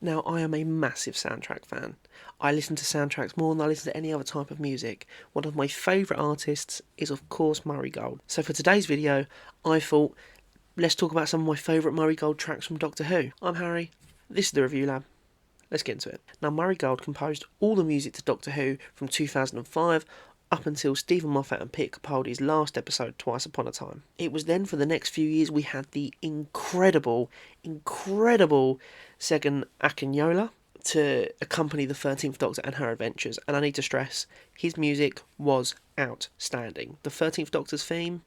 Now, I am a massive soundtrack fan. I listen to soundtracks more than I listen to any other type of music. One of my favourite artists is, of course, Murray Gold. So for today's video, I thought, let's talk about some of my favourite Murray Gold tracks from Doctor Who. I'm Harry, this is the Review Lab. Let's get into it. Now, Murray Gold composed all the music to Doctor Who from 2005 up until Stephen Moffat and Peter Capaldi's last episode, Twice Upon a Time. It was then for the next few years we had the incredible Segun Akinola to accompany the 13th Doctor and her adventures, and I need to stress, his music was outstanding. The 13th Doctor's theme,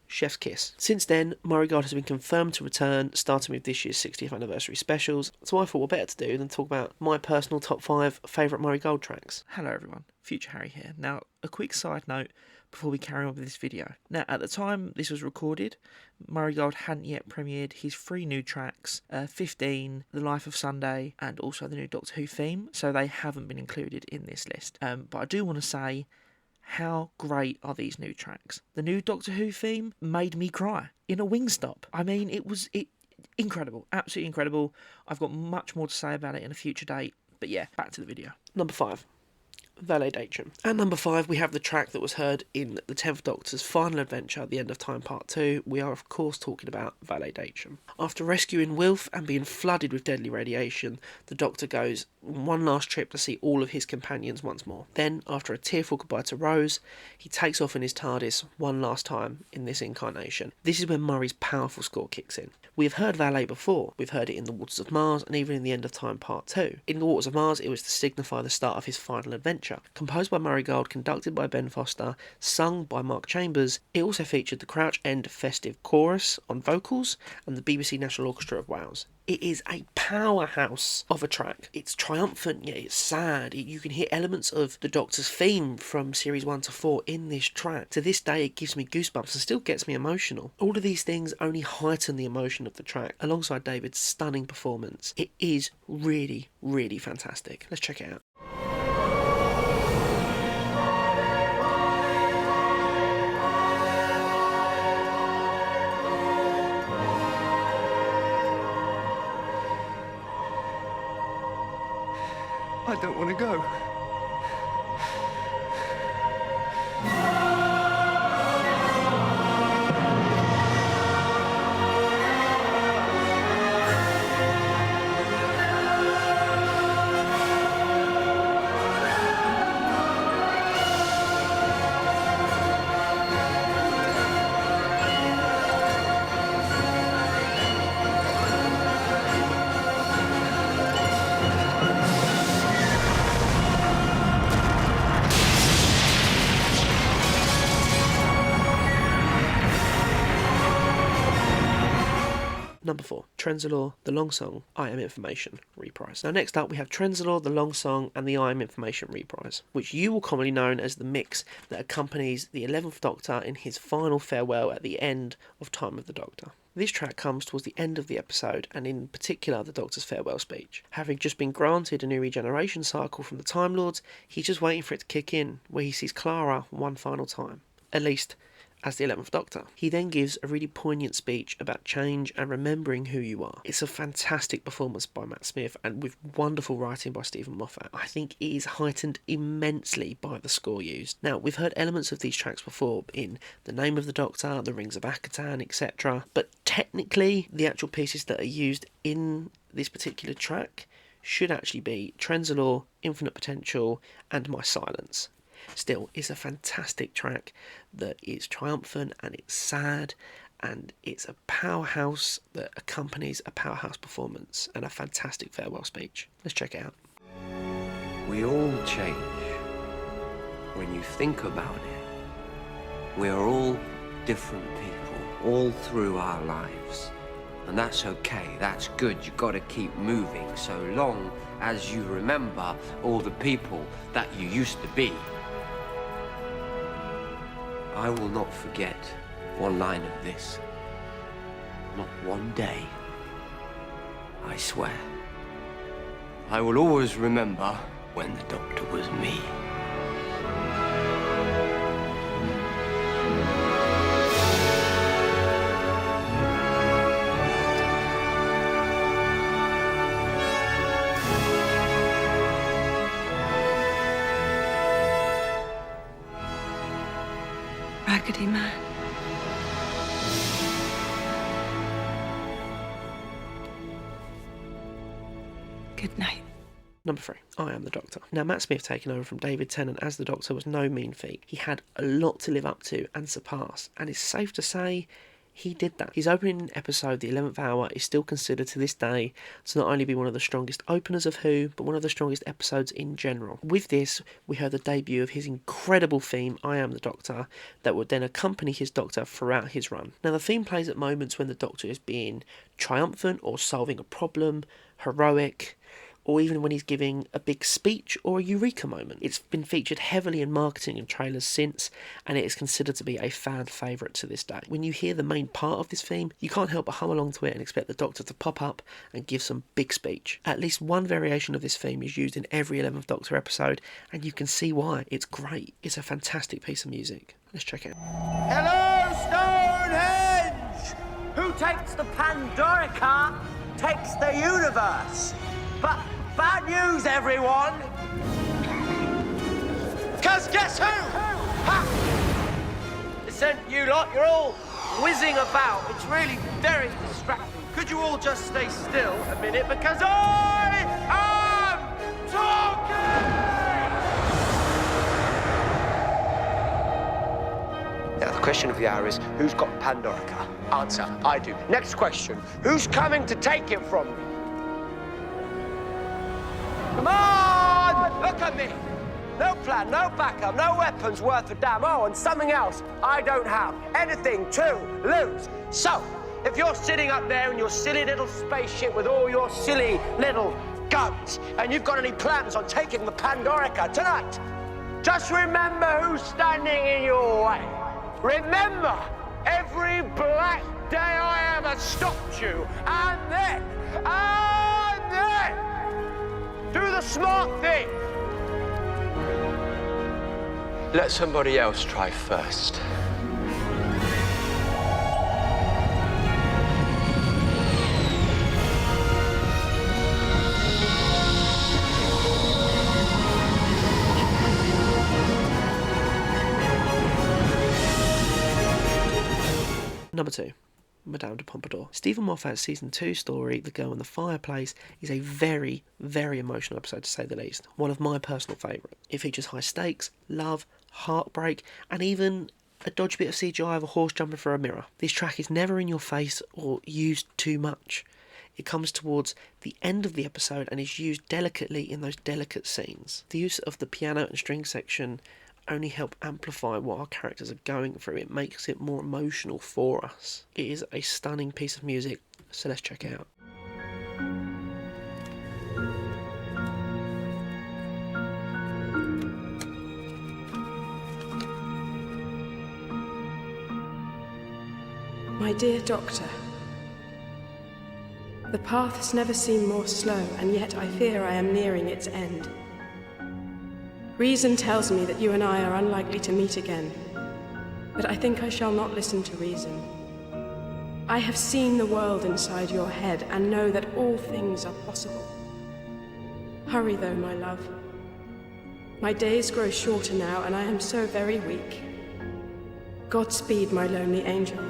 chef's kiss. Since then, Murray Gold has been confirmed to return, starting with this year's 60th anniversary specials, so I thought what better to do than talk about my personal top 5 favourite Murray Gold tracks. Hello everyone, Future Harry here. Now, a quick side note before we carry on with this video. Now, at the time this was recorded, Murray Gold hadn't yet premiered his 3 new tracks, 15, The Life of Sunday, and also the new Doctor Who theme, so they haven't been included in this list. But I do want to say, how great are these new tracks? The new Doctor Who theme made me cry in a Wingstop. I mean, it was incredible, absolutely incredible. I've got much more to say about it in a future date, but yeah, back to the video. Number 5. Validation. At number 5, we have the track that was heard in the 10th Doctor's final adventure, The End of Time Part 2. We are, of course, talking about Validation. After rescuing Wilf and being flooded with deadly radiation, the Doctor goes on one last trip to see all of his companions once more. Then, after a tearful goodbye to Rose, he takes off in his TARDIS one last time in this incarnation. This is when Murray's powerful score kicks in. We have heard Valet before. We've heard it in The Waters of Mars and even in The End of Time Part 2. In The Waters of Mars, it was to signify the start of his final adventure. Composed by Murray Gold, conducted by Ben Foster, sung by Mark Chambers, it also featured the Crouch End Festive Chorus on vocals and the BBC National Orchestra of Wales. It is a powerhouse of a track. It's triumphant, yet it's sad. You can hear elements of the Doctor's theme from series 1 to 4 in this track. To this day, it gives me goosebumps and still gets me emotional. All of these things only heighten the emotion of the track, alongside David's stunning performance. It is really, really fantastic. Let's check it out. I don't want to go. Number 4, Trenzalore, The Long Song, I Am Information, reprise. Now next up we have Trenzalore, The Long Song and the I Am Information reprise, which you will commonly know as the mix that accompanies the 11th Doctor in his final farewell at the end of Time of the Doctor. This track comes towards the end of the episode, and in particular the Doctor's farewell speech. Having just been granted a new regeneration cycle from the Time Lords, he's just waiting for it to kick in, where he sees Clara one final time. At least, as the 11th Doctor. He then gives a really poignant speech about change and remembering who you are. It's a fantastic performance by Matt Smith and with wonderful writing by Stephen Moffat. I think it is heightened immensely by the score used. Now, we've heard elements of these tracks before in The Name of the Doctor, The Rings of Akatan, etc. But technically, the actual pieces that are used in this particular track should actually be Trenzalore, Infinite Potential, and My Silence. Still, it's a fantastic track that is triumphant and it's sad and it's a powerhouse that accompanies a powerhouse performance and a fantastic farewell speech. Let's check it out. We all change. When you think about it, we're all different people all through our lives. And that's okay, that's good, you've got to keep moving so long as you remember all the people that you used to be. I will not forget one line of this. Not one day. I swear. I will always remember when the Doctor was me. raggedy man. Good night. Number 3, I Am the Doctor. Now, Matt Smith taking over from David Tennant as the Doctor was no mean feat. He had a lot to live up to and surpass, and it's safe to say he did that. His opening episode, The 11th Hour, is still considered to this day to not only be one of the strongest openers of Who, but one of the strongest episodes in general. With this, we heard the debut of his incredible theme, I Am the Doctor, that would then accompany his Doctor throughout his run. Now, the theme plays at moments when the Doctor is being triumphant or solving a problem, heroic, or even when he's giving a big speech or a eureka moment. It's been featured heavily in marketing and trailers since, and it is considered to be a fan favourite to this day. When you hear the main part of this theme, you can't help but hum along to it and expect the Doctor to pop up and give some big speech. At least one variation of this theme is used in every 11th Doctor episode, and you can see why. It's great. It's a fantastic piece of music. Let's check it out. Hello, Stonehenge! Who takes the Pandorica takes the universe. But bad news, everyone! 'Cause guess who? Ha! Listen, you lot, you're all whizzing about. It's really very distracting. Could you all just stay still a minute? Because I am talking! Now, the question of the hour is, who's got Pandorica? Answer, I do. Next question, who's coming to take it from me? Come on! Look at me! No plan, no backup, no weapons worth a damn. Oh, and something else I don't have. Anything to lose. So, if you're sitting up there in your silly little spaceship with all your silly little guns, and you've got any plans on taking the Pandorica tonight, just remember who's standing in your way. Remember every black day I ever stopped you, and then, do the smart thing. Let somebody else try first. Number 2, Madame de Pompadour. Stephen Moffat's Season 2 story, The Girl in the Fireplace, is a very, very emotional episode to say the least. One of my personal favourites. It features high stakes, love, heartbreak, and even a dodgy bit of CGI of a horse jumping through a mirror. This track is never in your face or used too much. It comes towards the end of the episode and is used delicately in those delicate scenes. The use of the piano and string section only help amplify what our characters are going through. It makes it more emotional for us. It is a stunning piece of music, so let's check it out. My dear Doctor, the path has never seemed more slow, and yet I fear I am nearing its end. Reason tells me that you and I are unlikely to meet again, but I think I shall not listen to reason. I have seen the world inside your head and know that all things are possible. Hurry though, my love. My days grow shorter now, and I am so very weak. Godspeed, my lonely angel.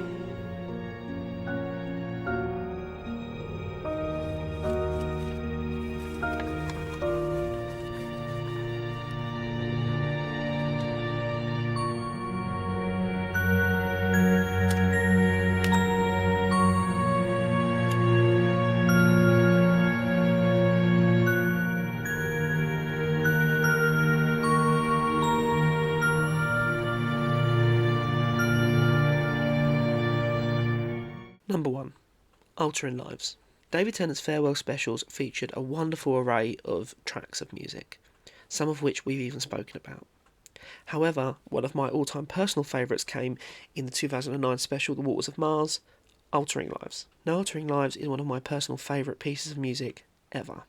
Number 1, Altering Lives. David Tennant's farewell specials featured a wonderful array of tracks of music, some of which we've even spoken about. However, one of my all-time personal favourites came in the 2009 special The Waters of Mars, Altering Lives. Now, Altering Lives is one of my personal favourite pieces of music ever.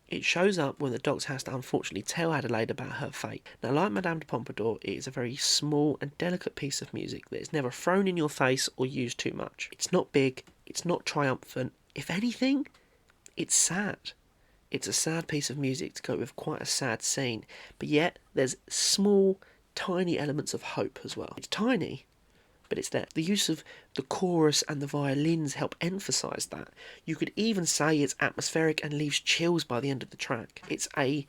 It shows up when the Doctor has to unfortunately tell Adelaide about her fate. Now, like Madame de Pompadour, it is a very small and delicate piece of music that is never thrown in your face or used too much. It's not big, it's not triumphant. If anything, it's sad. It's a sad piece of music to go with quite a sad scene, but yet there's small, tiny elements of hope as well. It's tiny, but it's there. The use of the chorus and the violins help emphasise that. You could even say it's atmospheric and leaves chills by the end of the track. It's a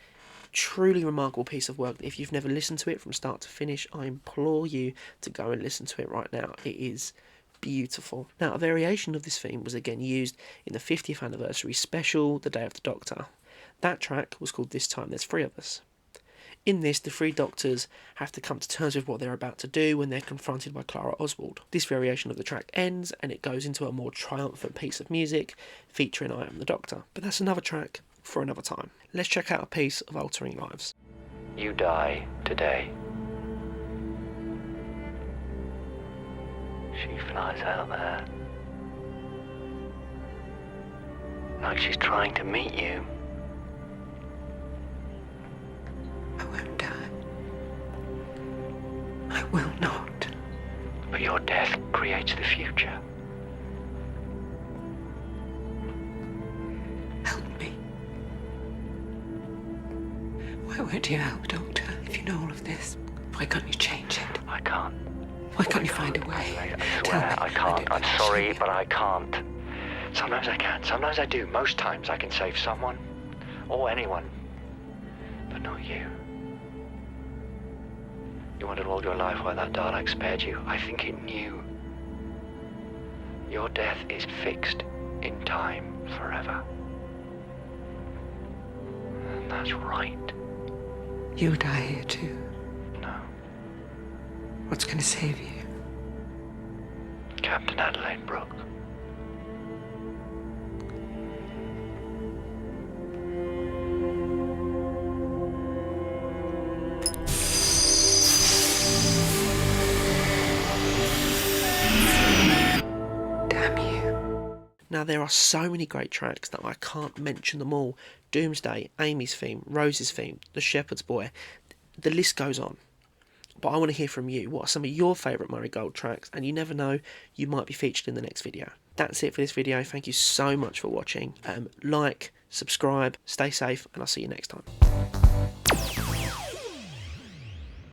truly remarkable piece of work. If you've never listened to it from start to finish, I implore you to go and listen to it right now. It is beautiful. Now, a variation of this theme was again used in the 50th anniversary special, The Day of the Doctor. That track was called This Time There's Three of Us. In this, the three Doctors have to come to terms with what they're about to do when they're confronted by Clara Oswald. This variation of the track ends and it goes into a more triumphant piece of music featuring I Am the Doctor. But that's another track for another time. Let's check out a piece of Altering Lives. You die today. She flies out there like she's trying to meet you. I won't die. I will not. But your death creates the future. Help me. Why won't you help, Doctor, if you know all of this? Why can't you change it? I can't. Why can't you find a way? I Tell swear me. I can't. don't I'm sorry, understand. but I can't. Sometimes I can. Sometimes I do. Most times I can save someone. Or anyone. But not you. You wondered all your life why that Dalek spared you. I think it knew. Your death is fixed in time forever. And that's right. You'll die here too. No. What's going to save you? Captain Adelaide Brooke. Damn you. Now, there are so many great tracks that I can't mention them all. Doomsday, Amy's theme, Rose's theme, The Shepherd's Boy. The list goes on. But I want to hear from you. What are some of your favourite Murray Gold tracks? And you never know, you might be featured in the next video. That's it for this video. Thank you so much for watching. Like, subscribe, stay safe, and I'll see you next time.